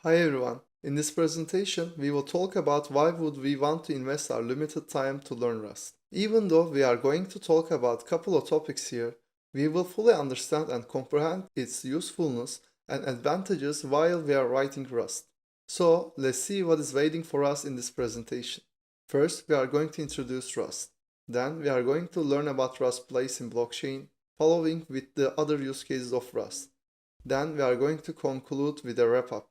Hi everyone. In this presentation, we will talk about why would we want to invest our limited time to learn Rust. Even though we are going to talk about a couple of topics here, we will fully understand and comprehend its usefulness and advantages while we are writing Rust. So, let's see what is waiting for us in this presentation. First, we are going to introduce Rust. Then, we are going to learn about Rust's place in blockchain, following with the other use cases of Rust. Then, we are going to conclude with a wrap-up.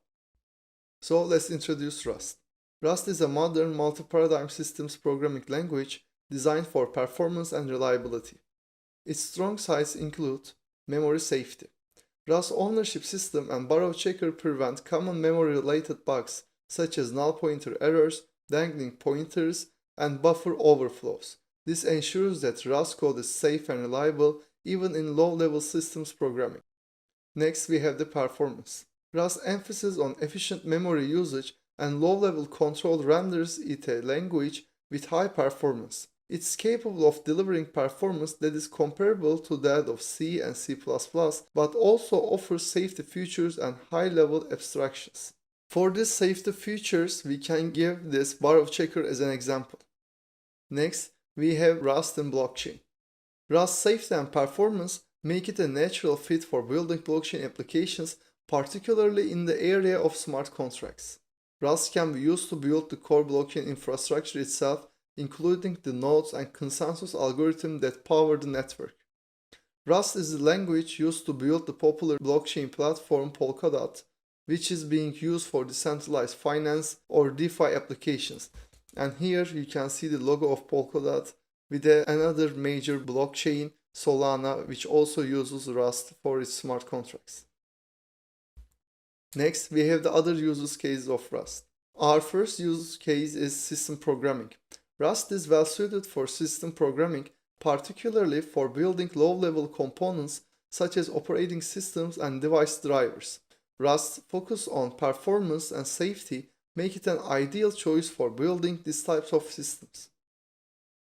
So let's introduce Rust. Rust is a modern multi-paradigm systems programming language designed for performance and reliability. Its strong sides include memory safety. Rust ownership system and borrow checker prevent common memory-related bugs such as null pointer errors, dangling pointers, and buffer overflows. This ensures that Rust code is safe and reliable even in low-level systems programming. Next, we have the performance. Rust's emphasis on efficient memory usage and low-level control renders it a language with high performance. It's capable of delivering performance that is comparable to that of C and C++, but also offers safety features and high-level abstractions. For these safety features, we can give this borrow checker as an example. Next, we have Rust in blockchain. Rust's safety and performance make it a natural fit for building blockchain applications, particularly in the area of smart contracts. Rust can be used to build the core blockchain infrastructure itself, including the nodes and consensus algorithm that power the network. Rust is the language used to build the popular blockchain platform Polkadot, which is being used for decentralized finance or DeFi applications. And here you can see the logo of Polkadot with another major blockchain, Solana, which also uses Rust for its smart contracts. Next, we have the other use cases of Rust. Our first use case is system programming. Rust is well suited for system programming, particularly for building low-level components such as operating systems and device drivers. Rust's focus on performance and safety make it an ideal choice for building these types of systems.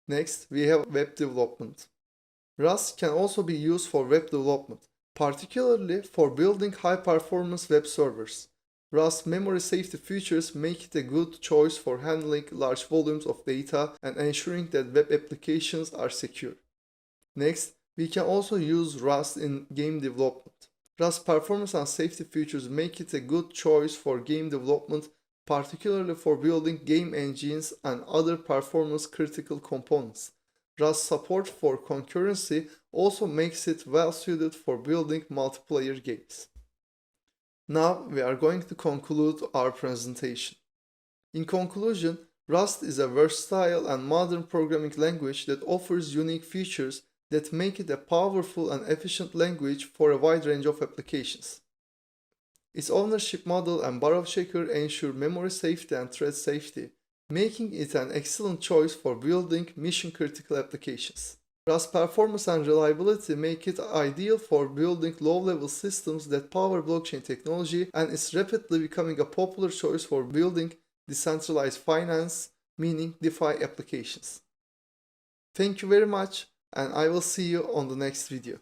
Next, we have web development. Rust can also be used for web development, particularly for building high-performance web servers. Rust's memory safety features make it a good choice for handling large volumes of data and ensuring that web applications are secure. Next, we can also use Rust in game development. Rust's performance and safety features make it a good choice for game development, particularly for building game engines and other performance-critical components. Rust's support for concurrency also makes it well suited for building multiplayer games. Now we are going to conclude our presentation. In conclusion, Rust is a versatile and modern programming language that offers unique features that make it a powerful and efficient language for a wide range of applications. Its ownership model and borrow checker ensure memory safety and thread safety, making it an excellent choice for building mission-critical applications. Rust's performance and reliability make it ideal for building low-level systems that power blockchain technology, and is rapidly becoming a popular choice for building decentralized finance, meaning DeFi applications. Thank you very much, and I will see you on the next video.